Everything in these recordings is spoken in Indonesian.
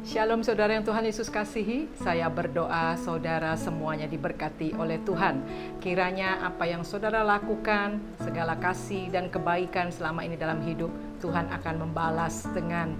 Shalom saudara yang Tuhan Yesus kasihi, saya berdoa saudara semuanya diberkati oleh Tuhan. Kiranya apa yang saudara lakukan, segala kasih dan kebaikan selama ini dalam hidup, Tuhan akan membalas dengan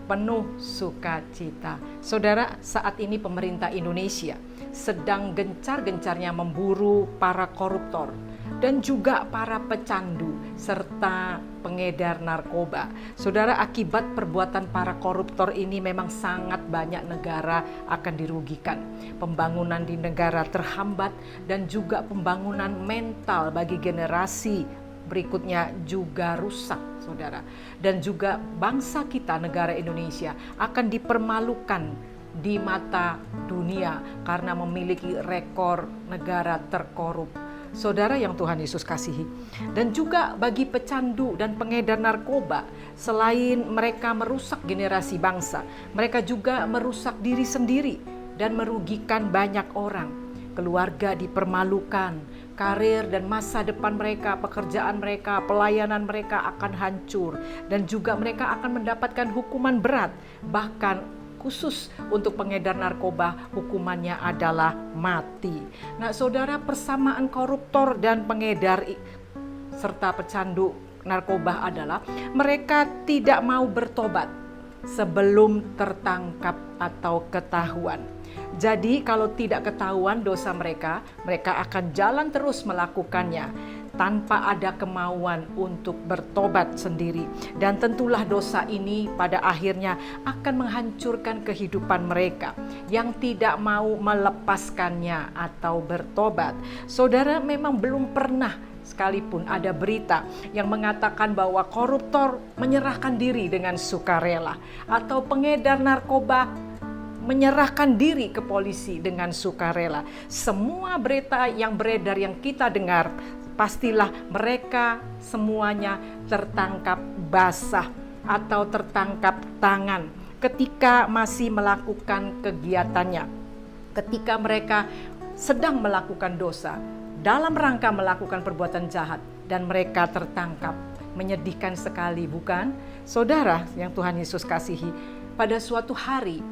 penuh sukacita. Saudara, saat ini pemerintah Indonesia sedang gencar-gencarnya memburu para koruptor dan juga para pecandu serta pengedar narkoba. Saudara, akibat perbuatan para koruptor ini memang sangat banyak negara akan dirugikan. Pembangunan di negara terhambat dan juga pembangunan mental bagi generasi berikutnya juga rusak, saudara. Dan juga bangsa kita, negara Indonesia, akan dipermalukan di mata dunia karena memiliki rekor negara terkorup. Saudara yang Tuhan Yesus kasihi. Dan juga bagi pecandu dan pengedar narkoba, selain mereka merusak generasi bangsa, mereka juga merusak diri sendiri dan merugikan banyak orang. Keluarga dipermalukan, karir dan masa depan mereka, pekerjaan mereka, pelayanan mereka akan hancur. Dan juga mereka akan mendapatkan hukuman berat. Bahkan khusus untuk pengedar narkoba, hukumannya adalah mati. Nah saudara, persamaan koruptor dan pengedar serta pecandu narkoba adalah mereka tidak mau bertobat sebelum tertangkap atau ketahuan. Jadi kalau tidak ketahuan dosa mereka, mereka akan jalan terus melakukannya tanpa ada kemauan untuk bertobat sendiri. Dan tentulah dosa ini pada akhirnya akan menghancurkan kehidupan mereka yang tidak mau melepaskannya atau bertobat. Saudara, memang belum pernah sekalipun ada berita yang mengatakan bahwa koruptor menyerahkan diri dengan sukarela atau pengedar narkoba menyerahkan diri ke polisi dengan sukarela. Semua berita yang beredar yang kita dengar, pastilah mereka semuanya tertangkap basah atau tertangkap tangan ketika masih melakukan kegiatannya. Ketika mereka sedang melakukan dosa, dalam rangka melakukan perbuatan jahat, dan mereka tertangkap. Menyedihkan sekali, bukan? Saudara yang Tuhan Yesus kasihi, pada suatu hari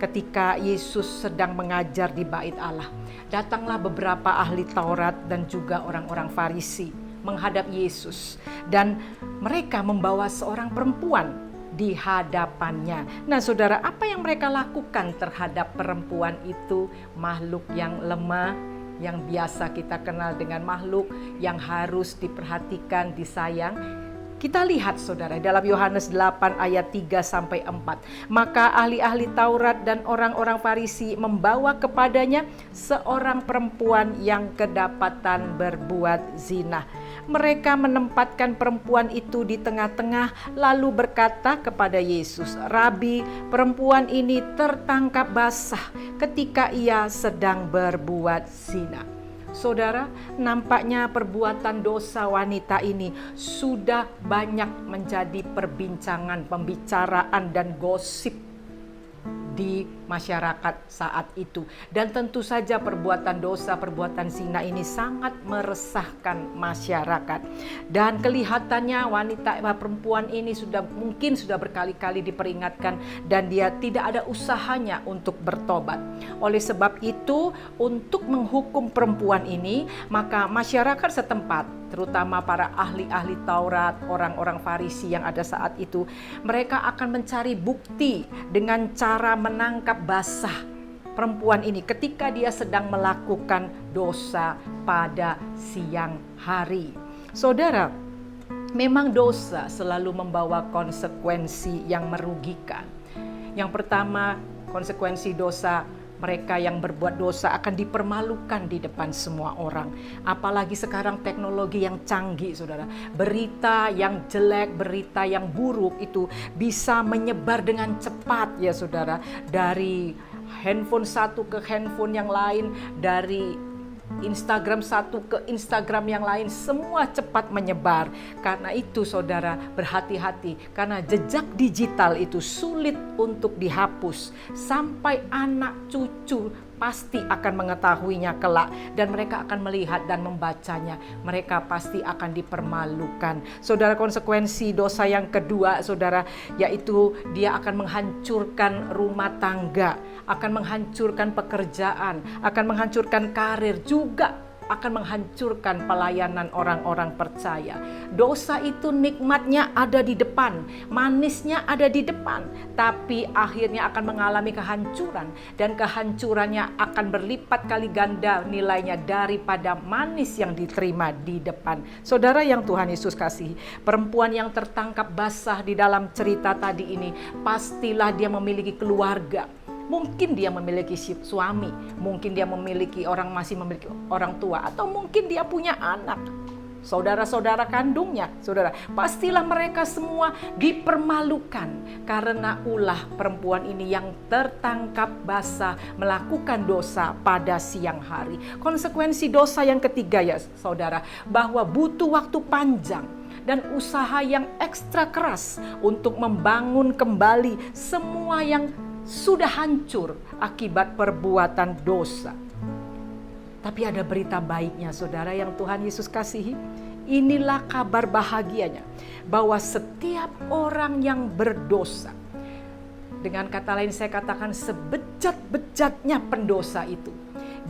ketika Yesus sedang mengajar di bait Allah, datanglah beberapa ahli Taurat dan juga orang-orang Farisi menghadap Yesus. Dan mereka membawa seorang perempuan di hadapannya. Nah saudara, apa yang mereka lakukan terhadap perempuan itu? Makhluk yang lemah, yang biasa kita kenal dengan makhluk yang harus diperhatikan, disayang. Kita lihat saudara dalam Yohanes 8 ayat 3-4. Maka ahli-ahli Taurat dan orang-orang Farisi membawa kepadanya seorang perempuan yang kedapatan berbuat zina. Mereka menempatkan perempuan itu di tengah-tengah lalu berkata kepada Yesus, "Rabi, perempuan ini tertangkap basah ketika ia sedang berbuat zina." Saudara, nampaknya perbuatan dosa wanita ini sudah banyak menjadi perbincangan, pembicaraan dan gosip di masyarakat saat itu. Dan tentu saja perbuatan dosa, perbuatan zina ini sangat meresahkan masyarakat. Dan kelihatannya wanita perempuan ini mungkin sudah berkali-kali diperingatkan dan dia tidak ada usahanya untuk bertobat. Oleh sebab itu, untuk menghukum perempuan ini, maka masyarakat setempat, terutama para ahli-ahli Taurat, orang-orang Farisi yang ada saat itu, mereka akan mencari bukti dengan cara menangkap basah perempuan ini ketika dia sedang melakukan dosa pada siang hari. Saudara, memang dosa selalu membawa konsekuensi yang merugikan. Yang pertama, konsekuensi dosa, mereka yang berbuat dosa akan dipermalukan di depan semua orang. Apalagi sekarang teknologi yang canggih, saudara. Berita yang jelek, berita yang buruk itu bisa menyebar dengan cepat ya saudara. Dari handphone satu ke handphone yang lain, dari Instagram satu ke Instagram yang lain, semua cepat menyebar. Karena itu saudara, berhati-hati, karena jejak digital itu sulit untuk dihapus. Sampai anak cucu pasti akan mengetahuinya kelak, dan mereka akan melihat dan membacanya. Mereka pasti akan dipermalukan. Saudara, konsekuensi dosa yang kedua, saudara, yaitu dia akan menghancurkan rumah tangga, akan menghancurkan pekerjaan, akan menghancurkan karir, juga akan menghancurkan pelayanan orang-orang percaya. Dosa itu nikmatnya ada di depan, manisnya ada di depan, tapi akhirnya akan mengalami kehancuran, dan kehancurannya akan berlipat kali ganda nilainya daripada manis yang diterima di depan. Saudara yang Tuhan Yesus kasihi, perempuan yang tertangkap basah di dalam cerita tadi ini, pastilah dia memiliki keluarga. Mungkin dia memiliki suami, mungkin dia masih memiliki orang tua, atau mungkin dia punya anak, saudara-saudara kandungnya. Saudara, pastilah mereka semua dipermalukan karena ulah perempuan ini yang tertangkap basah melakukan dosa pada siang hari. Konsekuensi dosa yang ketiga, ya saudara, bahwa butuh waktu panjang dan usaha yang ekstra keras untuk membangun kembali semua yang sudah hancur akibat perbuatan dosa. Tapi ada berita baiknya, saudara yang Tuhan Yesus kasihi. Inilah kabar bahagianya, bahwa setiap orang yang berdosa, dengan kata lain saya katakan sebejat-bejatnya pendosa itu,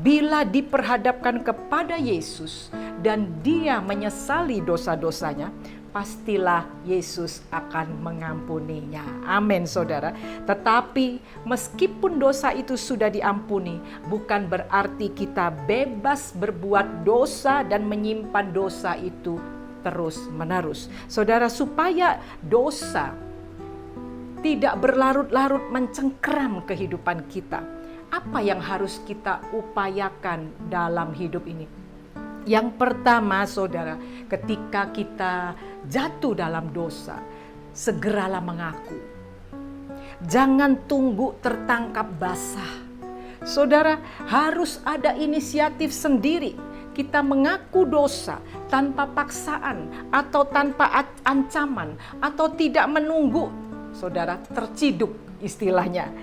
bila diperhadapkan kepada Yesus dan dia menyesali dosa-dosanya, pastilah Yesus akan mengampuninya. Amin, saudara. Tetapi meskipun dosa itu sudah diampuni, bukan berarti kita bebas berbuat dosa dan menyimpan dosa itu terus-menerus. Saudara, supaya dosa tidak berlarut-larut mencengkeram kehidupan kita, apa yang harus kita upayakan dalam hidup ini? Yang pertama, saudara, ketika kita jatuh dalam dosa, segeralah mengaku. Jangan tunggu tertangkap basah. Saudara, harus ada inisiatif sendiri. Kita mengaku dosa tanpa paksaan atau tanpa ancaman, atau tidak menunggu, saudara, terciduk istilahnya.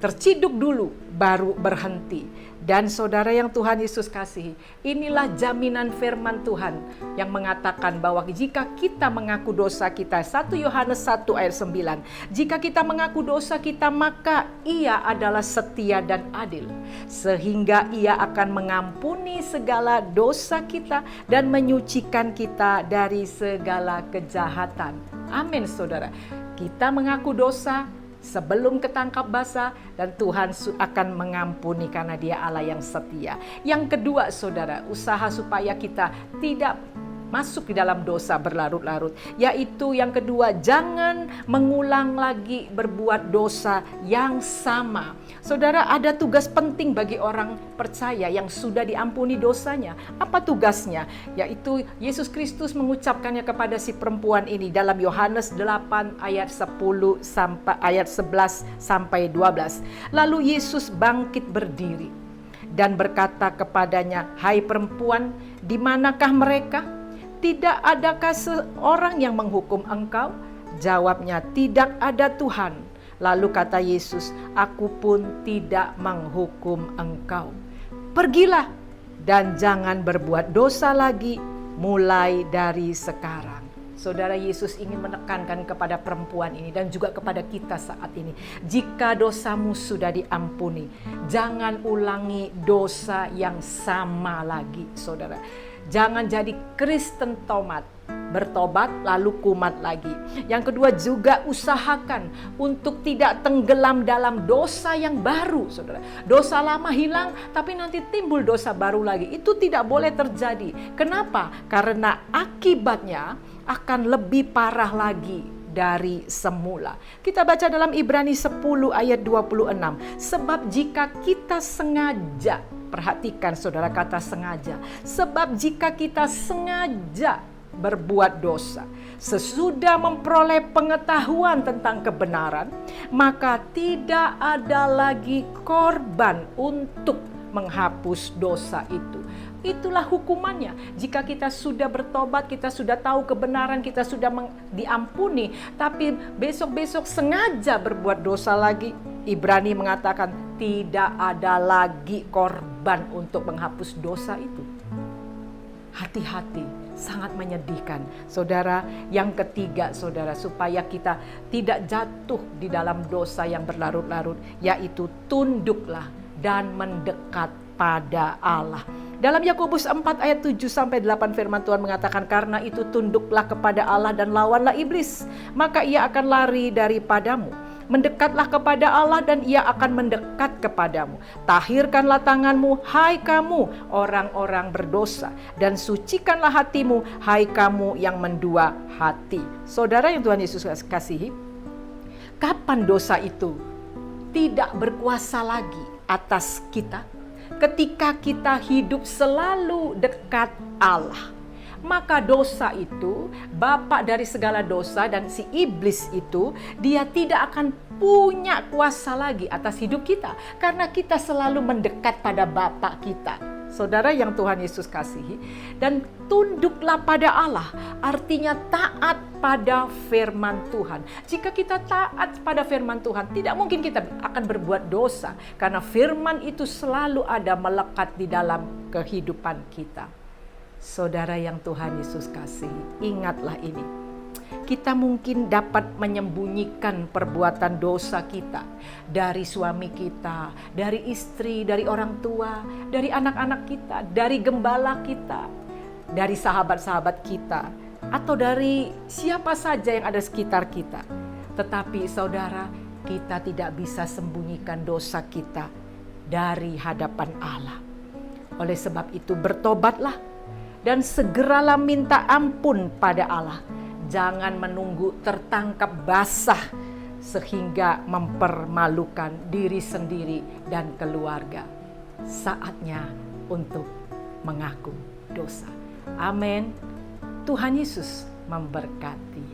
Terciduk dulu baru berhenti. Dan saudara yang Tuhan Yesus kasihi, inilah jaminan firman Tuhan yang mengatakan bahwa jika kita mengaku dosa kita, 1 Yohanes 1 ayat 9, jika kita mengaku dosa kita, maka Ia adalah setia dan adil, sehingga Ia akan mengampuni segala dosa kita dan menyucikan kita dari segala kejahatan. Amin, saudara. Kita mengaku dosa sebelum ketangkap basah, dan Tuhan akan mengampuni karena Dia Allah yang setia. Yang kedua, saudara, usaha supaya kita tidak masuk di dalam dosa berlarut-larut, yaitu yang kedua, jangan mengulang lagi berbuat dosa yang sama. Saudara, ada tugas penting bagi orang percaya yang sudah diampuni dosanya. Apa tugasnya? Yaitu Yesus Kristus mengucapkannya kepada si perempuan ini dalam Yohanes 8 ayat 10 sampai ayat 11 sampai 12. Lalu Yesus bangkit berdiri dan berkata kepadanya, "Hai perempuan, di manakah mereka? Tidak adakah seorang yang menghukum engkau?" Jawabnya, "Tidak ada, Tuhan." Lalu kata Yesus, "Aku pun tidak menghukum engkau. Pergilah dan jangan berbuat dosa lagi mulai dari sekarang." Saudara, Yesus ingin menekankan kepada perempuan ini dan juga kepada kita saat ini. Jika dosamu sudah diampuni, jangan ulangi dosa yang sama lagi, saudara. Jangan jadi Kristen tomat, bertobat lalu kumat lagi. Yang kedua, juga usahakan untuk tidak tenggelam dalam dosa yang baru, saudara. Dosa lama hilang, tapi nanti timbul dosa baru lagi. Itu tidak boleh terjadi. Kenapa? Karena akibatnya akan lebih parah lagi dari semula. Kita baca dalam Ibrani 10 ayat 26. Sebab jika kita sengaja, perhatikan saudara kata sengaja. Sebab jika kita sengaja berbuat dosa, sesudah memperoleh pengetahuan tentang kebenaran, maka tidak ada lagi korban untuk menghapus dosa itu. Itulah hukumannya. Jika kita sudah bertobat, kita sudah tahu kebenaran, kita sudah diampuni, tapi besok-besok sengaja berbuat dosa lagi, Ibrani mengatakan tidak ada lagi korban untuk menghapus dosa itu. Hati-hati, sangat menyedihkan. Saudara, yang ketiga saudara, supaya kita tidak jatuh di dalam dosa yang berlarut-larut, yaitu tunduklah dan mendekat pada Allah. Dalam Yakobus 4 ayat 7-8 firman Tuhan mengatakan, karena itu tunduklah kepada Allah dan lawanlah iblis, maka ia akan lari daripadamu. Mendekatlah kepada Allah dan ia akan mendekat kepadamu. Tahirkanlah tanganmu, hai kamu orang-orang berdosa, dan sucikanlah hatimu, hai kamu yang mendua hati. Saudara yang Tuhan Yesus kasihi, kapan dosa itu tidak berkuasa lagi atas kita? Ketika kita hidup selalu dekat Allah. Maka dosa itu, bapa dari segala dosa dan si iblis itu, dia tidak akan punya kuasa lagi atas hidup kita. Karena kita selalu mendekat pada bapa kita. Saudara yang Tuhan Yesus kasihi. Dan tunduklah pada Allah, artinya taat pada firman Tuhan. Jika kita taat pada firman Tuhan, tidak mungkin kita akan berbuat dosa. Karena firman itu selalu ada melekat di dalam kehidupan kita. Saudara yang Tuhan Yesus kasihi, ingatlah ini. Kita mungkin dapat menyembunyikan perbuatan dosa kita dari suami kita, dari istri, dari orang tua, dari anak-anak kita, dari gembala kita, dari sahabat-sahabat kita, atau dari siapa saja yang ada sekitar kita. Tetapi saudara, kita tidak bisa sembunyikan dosa kita dari hadapan Allah. Oleh sebab itu bertobatlah dan segeralah minta ampun pada Allah. Jangan menunggu tertangkap basah sehingga mempermalukan diri sendiri dan keluarga. Saatnya untuk mengaku dosa. Amin. Tuhan Yesus memberkati.